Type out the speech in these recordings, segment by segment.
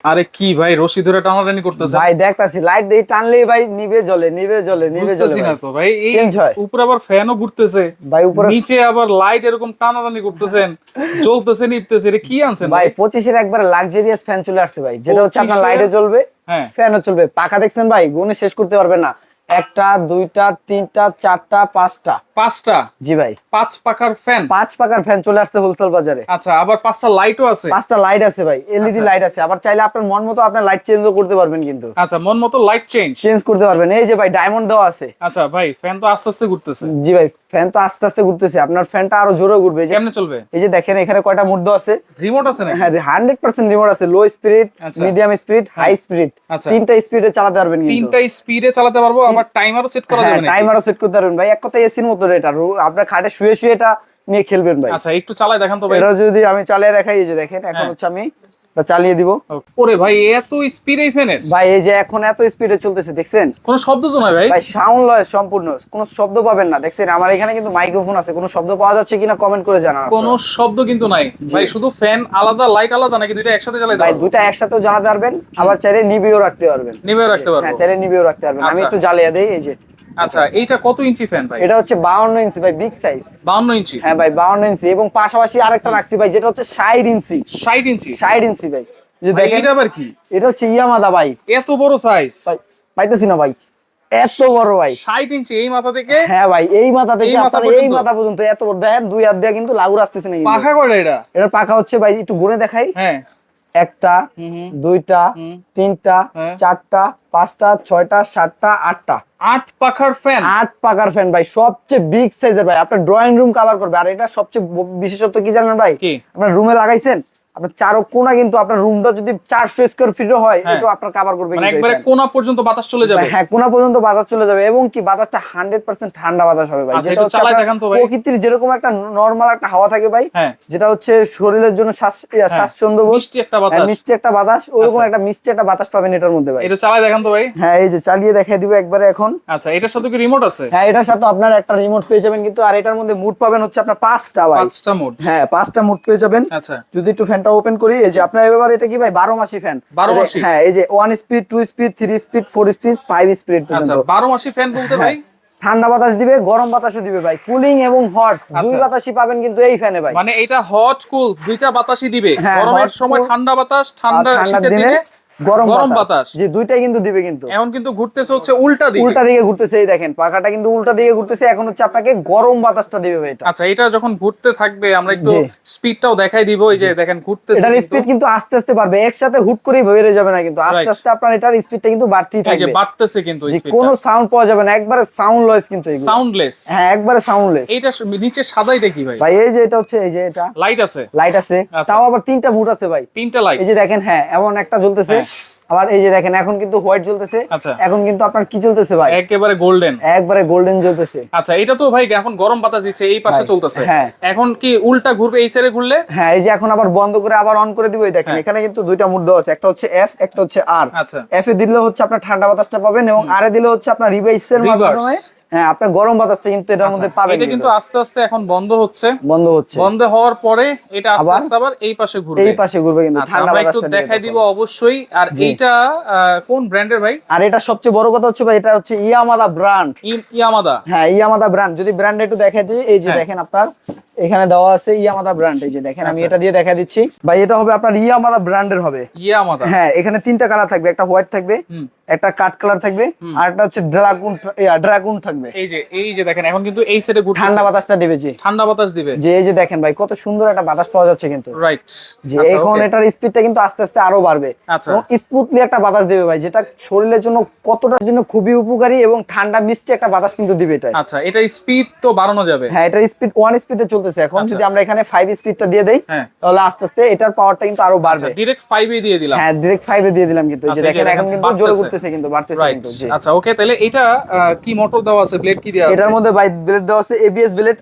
আরে কি ভাই রশি ধরে টানাটানি করতেছে ভাই দেখতাছি লাইট দেই টানলেই ভাই নিভে জ্বলে নিভে জ্বলে নিভে জ্বলে বুঝতেছি না তো ভাই এই চেঞ্জ হয় উপরে আবার ফ্যানও ঘুরতেছে ভাই উপরে নিচে আবার লাইট এরকম টানাটানি করতেছেন জ্বলতেছে নিভতেছে এটা কি আনছেন ভাই ভাই 25 এর একবার লাক্সারিয়াস ফ্যান চলে আসছে ভাই যেটা হচ্ছে আপনার 25 লাইটে জ্বলবে হ্যাঁ ফ্যানও চলবে পাখা দেখছেন ভাই গুনে শেষ করতে পারবেন না একটা দুইটা তিনটা চারটা পাঁচটা পাঁচটা জি ভাই 5 পাখার ফ্যান 5 পাকার ফ্যান চলে আসছে হোলসেল বাজারে আচ্ছা আবার 5টা লাইটও আছে 5টা লাইট আছে ভাই এলইডি লাইট আছে আবার চাইলে আপনার মন মতো আপনার লাইট চেঞ্জও করতে পারবেন কিন্তু আচ্ছা মন মতো লাইট চেঞ্জ চেঞ্জ করতে পারবেন এই যে ভাই ডায়মন্ড দেওয়া আছে আচ্ছা ভাই ফ্যান তো আস্তে আস্তে ঘুরতেছে জি ভাই ফ্যান তো আস্তে আস্তে ঘুরতেছে আপনার ফ্যানটা আরো জোরে ঘুরবে এই যে কেমনে চলবে এই যে দেখেন এখানে কয়টা মোড দেওয়া আছে রিমোট আছে নাকি হ্যাঁ 100% রিমোট আছে লো স্পিড আচ্ছা। মিডিয়াম স্পিড হাই স্পিড আচ্ছা। তিনটা স্পিডে চালাতে পারবেন কিন্তু তিনটা স্পিডে চালাতে পারবো আবার টাইমারও সেট করা হ্যাঁ যাবে নাকি টাইমারও সেট করতে পারবেন ভাই এক কথা এসির মতো এটা আপনার খাটে শুয়ে শুয়ে এটা নিয়ে খেলবেন ভাই আচ্ছা একটু চালায় দেখান তো ভাই এটা যদি আমি চালিয়ে দেখাই এই যে দেখেন এখন হ্যাঁ। হচ্ছে আমি এটা চালিয়ে দিব ওরে ভাই এত স্পিড এই ফ্যানের ভাই এই যে এখন এত স্পিডে চলতেছে দেখছেন কোনো শব্দ তো নাই ভাই ভাই সাউন্ড লয় সম্পূর্ণ কোনো শব্দ পাবেন না দেখছেন আমার এখানে কিন্তু মাইক্রোফোন আছে কোনো শব্দ পাওয়া যাচ্ছে কিনা কমেন্ট করে জানান কোনো শব্দ কিন্তু নাই ভাই শুধু ফ্যান আলাদা লাইট আলাদা নাকি দুইটা একসাথে চালাতে ভাই পারবো দুটো একসাথেও জ্বালাতে পারবেন আবার চাইলে নিভিও রাখতে পারবেন নিভে রাখতে হ্যাঁ পারবো চাইলে নিভিও রাখতে পারবেন আমি আচ্ছা। একটু জ্বালিয়ে দেই এই যে আচ্ছা এইটা কত ইঞ্চি ফ্যান ভাই এটা হচ্ছে 52 ইঞ্চি ভাই বিগ সাইজ 52 ইঞ্চি হ্যাঁ ভাই 52 ইঞ্চি এবং পাশাপাশি আরেকটা রাখছি ভাই যেটা হচ্ছে 60 ইঞ্চি 60 ইঞ্চি 60 ইঞ্চি ভাই যে ভাই, দেখেন এটা আবার কি এটা হচ্ছে ইয়ামাদা ভাই এত বড় সাইজ ভাই পাইতেছি না ভাই এত বড় ভাই 60 ইঞ্চি এই মাথা থেকে হ্যাঁ ভাই এই মাথা থেকে এই মাথা আপনার এই পর্যন্ত? মাথা পর্যন্ত এত বড় দেখেন দুই হাত দিয়ে কিন্তু লাগুর আসতেছে না কিন্তু পাখা কয়টা এটা এটার পাখা হচ্ছে ভাই একটু গুনে দেখাই হ্যাঁ একটা হুম হুম দুইটা হুম। তিনটা হ্যাঁ। চারটা পাঁচটা ছয়টা সাতটা আটটা 8 পাখার ফ্যান 8 পাকার ফ্যান ভাই সবচেয়ে বিগ সাইজের ভাই আপনার ড্রয়িং রুম কভার করবে আর এটা সবচেয়ে বিশেষত্ব কি জানেন ভাই কি? আপনার রুমে লাগাইছেন আপনার চারো কোণা কিন্তু আপনার রুমটা যদি 400 স্কয়ার ফিটও হয় হ্যাঁ। এটা আপনার কভার করবে মানে কিন্তু এই একবারে fan। কোনা পর্যন্ত বাতাস চলে যাবে হ্যাঁ কোণা পর্যন্ত বাতাস চলে যাবে এবং কি বাতাসটা 100% ঠান্ডা বাতাস হবে ভাই আচ্ছা, যেটা একটু হচ্ছে চালায় আপনার দেখান তো ভাই। প্রকৃতির যেরকম একটা নরমাল একটা হাওয়া থাকে ভাই হ্যাঁ যেটা হচ্ছে শরীরের জন্য স্বাচ্ছন্দ্য বোধ মিষ্টি একটা বাতাস মিষ্টি একটা বাতাস ওরকম আচ্ছা। একটা মিষ্টি একটা বাতাস পাবেন এটার মধ্যে ভাই এটা চালায় দেখান তো ভাই হ্যাঁ এই যে চালিয়ে দেখাই দিব একবারে এখন আচ্ছা এটার সাথে কি রিমোট আছে হ্যাঁ এটার সাথে আপনার একটা রিমোট পেয়ে যাবেন কিন্তু আর এটার মধ্যে মুড পাবেন হচ্ছে আপনার 5টা ভাই 5টা মোড হ্যাঁ 5টা মুড পেয়ে যাবেন আচ্ছা যদি একটু ফ্যানটা ওপেন করি এই যে আপনার এবার এটা কি ভাই 12 মাসি ফ্যান 12 মাসি? হ্যাঁ এই যে 1 speed 2 speed 3 speed 4 speed 5 speed আচ্ছা পর্যন্ত 12 মাসি ফ্যান বলতে ভাই ঠান্ডা বাতাস দিবে গরম বাতাসও দিবে ভাই কুলিং এবং হট দুই আচ্ছা। বাতাসই পাবেন কিন্তু এই ফ্যানে ভাই মানে এটা হট কুল দুইটা বাতাসই দিবে হ্যাঁ, গরমের hot, সময় cool, ঠান্ডা বাতাস আর ঠান্ডা ঠান্ডার শীতের দিনে দিনে গরম গরম বাতাস বাতাস। যে দুইটাই কিন্তু দিবে কিন্তু এখন কিন্তু ঘুরতেছে হচ্ছে উল্টা দিকে উল্টা দিকে ঘুরতেছে এই দেখেন পাখাটা কিন্তু উল্টা দিকে ঘুরতেছে এখন হচ্ছে আপনাকে গরম বাতাসটা দিবে ভাই এটা আচ্ছা এটা যখন ঘুরতে থাকবে আমরা একটু জি। স্পিডটাও দেখাই দিব এই যে দেখেন ঘুরতেছে এটার কিন্তু। স্পিড কিন্তু আস্তে আস্তে বাড়বে একসাথে হুট করেই বেড়ে যাবে না কিন্তু আস্তে Right. আস্তে আপনার এটার স্পিডটা কিন্তু বাড়তেই এই যে থাকবে বাড়তেছে কিন্তু যে স্পিডটা কোনো সাউন্ড পাওয়া যাবে না একবারে সাউন্ডলেস কিন্তু এগুলো সাউন্ডলেস হ্যাঁ একবারে সাউন্ডলেস এইটা নিচে সাদাইটা কি ভাই ভাই এই যে এটা হচ্ছে এই যে এটা লাইট আছে লাইট আছে আচ্ছা। তাও আবার 3টা মুড আছে ভাই 3টা লাইট এই যে দেখেন হ্যাঁ এমন একটা জ্বলতেছে হ্যাঁ। আবার এই যে দেখেন এখন কিন্তু হোয়াইট জ্বলতেছে আচ্ছা। এখন কিন্তু আপনার কি জ্বলতেছে ভাই একেবারে গোল্ডেন একবারে গোল্ডেন জ্বলতেছে আচ্ছা এটা তো ভাই এখন গরম বাতাস দিচ্ছে এই পাশে ভাই, চলতেছে হ্যাঁ। এখন কি উল্টা ঘুরবে এই সাইডে ঘুরলে হ্যাঁ এই যে এখন আবার বন্ধ করে আবার অন করে দিব এই দেখেন হ্যাঁ। এখানে কিন্তু দুইটা মুড দেওয়া আছে একটা হচ্ছে এফ একটা হচ্ছে আর আচ্ছা এফ এ দিলে হচ্ছে আপনার ঠান্ডা বাতাসটা পাবেন এবং আর এ দিলে হচ্ছে আপনার রিভার্সের Reverse। মাধ্যমে হ্যাঁ আপনার গরম বাতাসটা কিন্তু এটার মধ্যে আচ্ছা, পাবেন এটা কিন্তু আস্তে আস্তে এখন বন্ধ হচ্ছে বন্ধ হচ্ছে বন্ধ হওয়ার পরে এটা আস্তে আবার আস্তে আবার এই পাশে ঘুরবে এই পাশে ঘুরবে কিন্তু আচ্ছা ঠান্ডা আমরা একটু বাতাসটা দেখাই দিবে দিব অবশ্যই আর জি। এইটা কোন ব্র্যান্ডের ভাই আর এটা সবচেয়ে বড় কথা হচ্ছে ভাই এটা হচ্ছে ইয়ামাদা ব্র্যান্ড ইয়ামাদা হ্যাঁ ইয়ামাদা ব্র্যান্ড যদি ব্র্যান্ড একটু দেখাই দিই এই যে হ্যাঁ। দেখেন আপনার এখানে দেওয়া আছে ইয়ামাদা ব্র্যান্ড এই যে দেখেন আমি আচ্ছা। এটা দিয়ে দেখা দিচ্ছি ভাই এটা হবে আপনার ইয়ামাদা ব্র্যান্ডের হবে ইয়ামাদা হ্যাঁ এখানে 3টা কালার থাকবে একটা হোয়াইট থাকবে হুম। একটা কাট কালার থাকবে আর একটা হচ্ছে ড্রাগুন থাকবে এই যে দেখেন এখন কিন্তু এই সাইডে ঘুরতেছে ঠান্ডা বাতাসটা দেবে জি ঠান্ডা বাতাস দিবে যে এই যে দেখেন ভাই কত সুন্দর একটা বাতাস পাওয়া যাচ্ছে কিন্তু রাইট যে এখন এটার স্পিডটা কিন্তু আস্তে আস্তে আরো বাড়বে আচ্ছা। এবং স্মুথলি একটা বাতাস দেবে ভাই যেটা শরীরের জন্য কতটার জন্য খুবই উপকারী এবং ঠান্ডা মিষ্টি একটা বাতাস কিন্তু দিবে এটা আচ্ছা এটা স্পিড তো বাড়ানো যাবে হ্যাঁ এটার স্পিড 1 স্পিডে চলতেছে এখন আচ্ছা। যদি আমরা এখানে 5 স্পিডটা দিয়ে দেই হ্যাঁ। তাহলে আস্তে আস্তে এটার পাওয়ারটা কিন্তু আরো বাড়বে ডাইরেক্ট 5 এ দিয়ে দিলাম হ্যাঁ ডাইরেক্ট 5 এ দিয়ে দিলাম কিন্তু এই যে আচ্ছা, এই যে দেখেন এখন দেখেন কিন্তু জোরে বাড়তেছে। ঘুরতেছে কিন্তু বাড়তেছে রাইট কিন্তু জি আচ্ছা ওকে তাহলে এটা কি মোটর দেওয়া আছে ব্লেড কি দেওয়া আছে এটার মধ্যে ভাই ব্লেড দেওয়া আছে এবিএস ব্লেড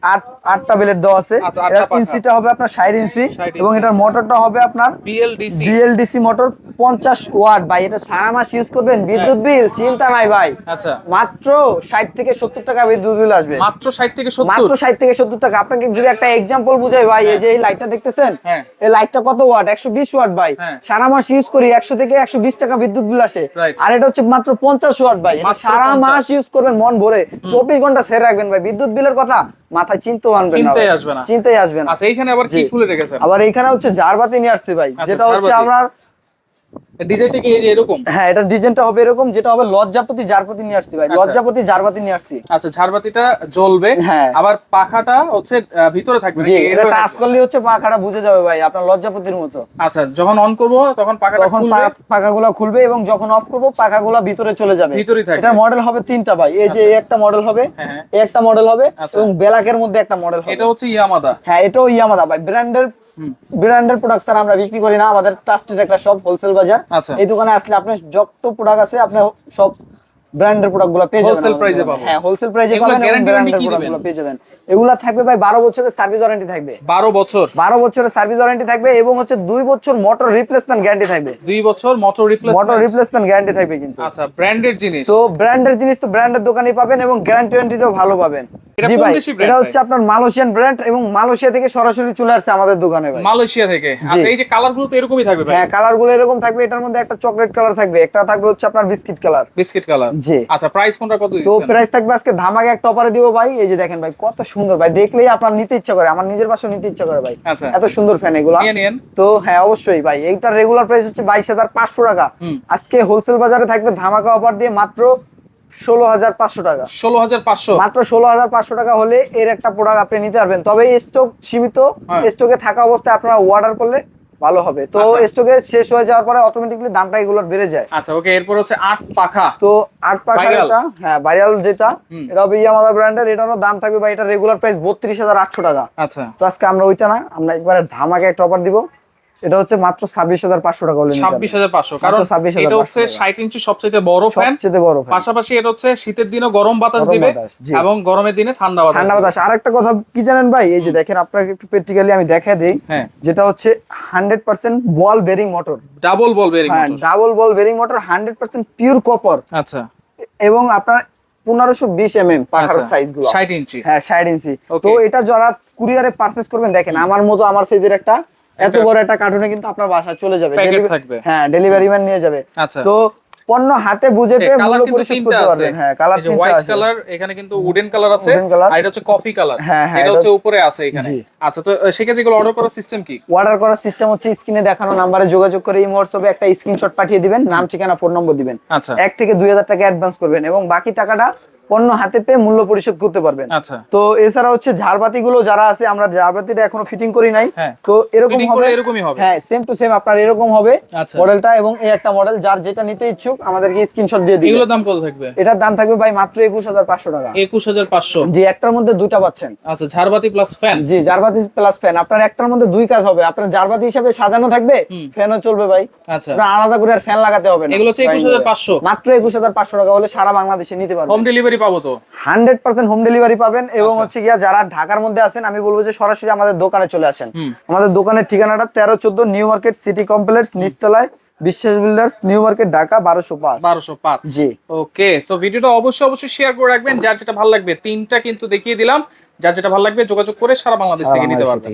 8টা ব্লেড দেওয়া আছে আচ্ছা, 8টা এটার পাখা। ইঞ্চিটা হবে আপনার 60 ইঞ্চি 60 এবং ইঞ্চি। এটার মোটরটা হবে আপনার বিএলডিসি বিএলডিসি মোটর 50 ওয়াট ভাই এটা সারা মাস ইউজ করবেন বিদ্যুৎ বিল চিন্তা নাই ভাই আচ্ছা মাত্র 60 থেকে 70 টাকা বিদ্যুৎ বিল আসবে মাত্র 60 থেকে 70 মাত্র 60 থেকে 70 টাকা আপনাকে যদি একটা এক্সাম্পল বুঝাই ভাই, এই যে এই লাইটটা দেখতেছেন, হ্যাঁ। এই লাইটটা কত ওয়াট? 120 ওয়াট ভাই। হ্যাঁ। সারা মাস ইউজ করি 100 থেকে 120 টাকা বিদ্যুৎ বিল আসে। Right. আর এটা হচ্ছে মাত্র 50 ওয়াট ভাই। এটা মাত্র সারা 50 মাস ইউজ করবেন মন ভরে, 24 ঘন্টা ছেড়ে রাখবেন ভাই। বিদ্যুৎ বিলের কথা মাথায় চিন্তাও আনবেন না, চিন্তাই আসবে না। চিন্তাই আসবে না। আচ্ছা এইখানে আবার কি জি। খুলে রেখেছেন? আবার এইখানে হচ্ছে ঝাড়বাতি নিয়ে আসছি ভাই, আচ্ছা, যেটা হচ্ছে ঝাড়বাতি। আপনার, ডিজাইনটা কি এই যে এরকম? হ্যাঁ এটা ডিজাইনটা হবে এরকম, যেটা হবে লজ্জাপতি ঝাড়বাতি নিয়ে আসছি ভাই। আচ্ছা। লজ্জাপতি ঝাড়বাতি নিয়ে আসছি। আচ্ছা ঝাড়বাতিটা জ্বলবে, হ্যাঁ। আবার পাখাটা হচ্ছে ভিতরে থাকবে জি, নাকি? এটা এভাবে টাচ থাকবে? করলে হচ্ছে পাখাটা বুঝে যাবে ভাই, আপনার লজ্জাপতির মতো। আচ্ছা যখন অন করব তখন পাখাটা তখন খুলবে, পাখাগুলো খুলবে এবং যখন অফ করব পাখাগুলো ভিতরে চলে যাবে। ভিতরেই থাকবে। এটার মডেল হবে 3টা ভাই। এই যে এই একটা মডেল হবে, হ্যাঁ, হ্যাঁ। এই একটা মডেল হবে আচ্ছা। এবং ব্ল্যাকের মধ্যে একটা মডেল হবে। এটা হচ্ছে ইয়ামাদা। হ্যাঁ এটাও ইয়ামাদা ভাই, ব্র্যান্ডের প্রোডাক্ট স্যার আমরা বিক্রি করি না, আমাদের ট্রাস্টেড একটা শপ, হোলসেল বাজার। আচ্ছা। এই দোকানে আসলে আপনি যত প্রোডাক্ট আছে আপনি সব ব্র্যান্ডের প্রোডাক্টগুলো পেয়ে যাবেন। Wholesale price এ পাবো। হ্যাঁ হোলসেল প্রাইসে এগুলো পাবেন এবং guarantee ব্র্যান্ডের কি দিবেন? প্রোডাক্টগুলো পেয়ে যাবেন। এগুলা থাকবে ভাই 12 বছরের সার্ভিস ওয়ারেন্টি থাকবে। 12 বছর। 12 বছরের সার্ভিস ওয়ারেন্টি থাকবে এবং হচ্ছে 2 বছর মোটর রিপ্লেসমেন্ট গ্যারান্টি থাকবে। 2 বছর motor motor replacement. Replacement guarantee থাকবে কিন্তু। আচ্ছা ব্র্যান্ডেড জিনিস। তো ব্র্যান্ডের জিনিস তো ব্র্যান্ডের দোকানেই পাবেন এবং গ্যারান্টি ওয়ারেন্টিটাও ভালো পাবেন। এটা জি কোন ভাই, দেশি brand এটা ভাই? হচ্ছে আপনার মালয়েশিয়ান ব্র্যান্ড এবং মালয়েশিয়া থেকে সরাসরি চলে আসছে আমাদের দোকানে ভাই। মালয়েশিয়া থেকে। আচ্ছা এই যে কালারগুলো তো এরকমই থাকবে ভাই? হ্যাঁ কালারগুলো এরকম থাকবে, এটার মধ্যে একটা চকলেট কালার থাকবে, একটা থাকবে হচ্ছে আপনার বিস্কিট কালার। Biscuit colour. জি। আচ্ছা প্রাইস কোনটা কত তো দিচ্ছেন? প্রাইস থাকবে আজকে ধামাকা একটা অফারে দিব ভাই। এই যে দেখেন ভাই কত সুন্দর ভাই, দেখলেই আপনার নিতে ইচ্ছা করে, আমার নিজের বাসায় নিতে ইচ্ছা করে ভাই। আচ্ছা। এত সুন্দর ফ্যান এগুলা। নিয়ে নিন। তো হ্যাঁ অবশ্যই ভাই, এইটার রেগুলার প্রাইস হচ্ছে 22,500 টাকা। আজকে হোলসেল বাজারে থাকবে ধামাকা অফার দিয়ে মাত্র 16,500 টাকা। 16,500। মাত্র 16,500 টাকা হলে এর একটা প্রোডাক্ট আপনি নিতে পারবেন। তবে স্টক সীমিত, হ্যাঁ। স্টকে থাকা অবস্থায় আপনারা অর্ডার করলে ভালো হবে। তো আচ্ছা। স্টকে শেষ হয়ে যাওয়ার পরে অটোমেটিক্যালি দামটা এগুলোর বেড়ে যায়। আচ্ছা ওকে, এরপর হচ্ছে 8 পাখা। তো 8 পাখার Viral। এটা, হ্যাঁ ভাইরাল যেটা, এটা হবে ইয়ামাহা ব্র্যান্ডের। এটারও দাম থাকবে ভাই, এটা রেগুলার প্রাইস 32,800 টাকা। আচ্ছা তো আজকে আমরা ওইটা না, আমরা একবারে ধামাকা একটা অফার দিব। এটা হচ্ছে মাত্র 26,500 টাকা হলে নিতে পারবেন। 26,500, কারণ মাত্র 26,500 এটা হচ্ছে 60 ইঞ্চি সবচেয়ে বড় ফ্যান। সবচেয়ে বড় ফ্যান। পাশাপাশি এটা হচ্ছে শীতের দিনে গরম বাতাস গরম দিবে বাতাস, জি। এবং গরমের দিনে ঠান্ডা বাতাস ঠান্ডা দিবে। বাতাস। আরেকটা কথা কি জানেন ভাই, এই যে দেখেন আপনাকে একটু প্র্যাকটিক্যালি আমি দেখায় দেই, হ্যাঁ। যেটা হচ্ছে 100% বল বেরিং মোটর। ডাবল বল বেরিং হ্যাঁ মোটর। ডাবল বল বেরিং মোটর, 100% পিওর কপার আচ্ছা এবং আপনার 1520 পাখার আচ্ছা, সাইজ গুলো। 60 ইঞ্চি। হ্যাঁ 60 ইঞ্চি। Okay. তো এটা যারা কুরিয়ারে পারচেজ করবেন, দেখেন আমার মতো আমার সাইজের একটা এত বড় একটা কার্টুনে কিন্তু আপনার বাসায় চলে যাবে। Packet Delivery- থাকবে। হ্যাঁ ডেলিভারি ম্যান নিয়ে যাবে। আচ্ছা। তো পণ্য হাতে বুঝে পেয়ে কালার মূল্য কিন্তু পরিশোধ তিনটা করতে আছে। পারবেন। হ্যাঁ কালার এই যে তিনটা হোয়াইট আছে। কালার, এখানে কিন্তু উডেন কালার আছে, Wooden color। আর এটা হচ্ছে কফি কালার। হ্যাঁ, হ্যাঁ, এটা এটা হচ্ছে উপরে আছে এখানে। জি। আচ্ছা তো সেক্ষেত্রে এগুলো অর্ডার করার সিস্টেম কি? অর্ডার করার সিস্টেম হচ্ছে স্ক্রিনে দেখানো নাম্বারে যোগাযোগ করে এই হোয়াটসঅ্যাপে একটা স্ক্রিনশট পাঠিয়ে দিবেন, নাম ঠিকানা ফোন নম্বর দিবেন। আচ্ছা। 1 থেকে 2,000 টাকা অ্যাডভান্স করবেন এবং বাকি টাকাটা পণ্য হাতে পেয়ে মূল্য পরিশোধ করতে পারবেন। আচ্ছা। তো এছাড়া হচ্ছে ঝাড়বাতি গুলো যারা আছে, আমরা ঝাড়বাতিটা এখনো ফিটিং করি নাই। হ্যাঁ। তো এরকম Fitting হবে, করলে এরকমই হবে। হ্যাঁ সেম টু সেম আপনার এরকম হবে আচ্ছা। মডেলটা এবং এই একটা মডেল। যার যেটা নিতে ইচ্ছুক আমাদেরকে স্ক্রিনশট দিয়ে দিবেন। এগুলোর দাম কত থাকবে? এটার দাম থাকবে ভাই মাত্র 21,500 টাকা। 21,500। জি, একটার মধ্যে দুইটা পাচ্ছেন। আচ্ছা ঝাড়বাতি প্লাস ফ্যান। জি, জারবাতি প্লাস ফ্যান। আপনার একটার মধ্যে দুই কাজ হবে, আপনার জারবাতি হিসাবে সাজানো থাকবে, ফ্যানও চলবে ভাই। আচ্ছা। আপনার আলাদা করে আর ফ্যান লাগাতে হবে না। এগুলো হচ্ছে 21,500। মাত্র 21,500 টাকা হলে সারা বাংলাদেশে নিতে পারবেন। হোম ডেলিভারি পাবো তো? 100% হোম ডেলিভারি পাবেন এবং আচ্ছা। হচ্ছে গিয়া যারা ঢাকার মধ্যে আছেন আমি বলবো যে সরাসরি আমাদের দোকানে চলে আসেন। আমাদের দোকানের ঠিকানাটা 1314 নিউ মার্কেট সিটি কমপ্লেক্স, নিচতলায় বিশ্বাস বিল্ডার্স, নিউ মার্কেট, ঢাকা 1205। 1205। জি। ওকে, তো ভিডিওটা অবশ্যই শেয়ার করে রাখবেন। যার যেটা ভালো লাগবে, তিনটা কিন্তু দেখিয়ে দিলাম, যার যেটা ভালো লাগবে যোগাযোগ করে সারা বাংলাদেশ থেকে নিতে পারবেন।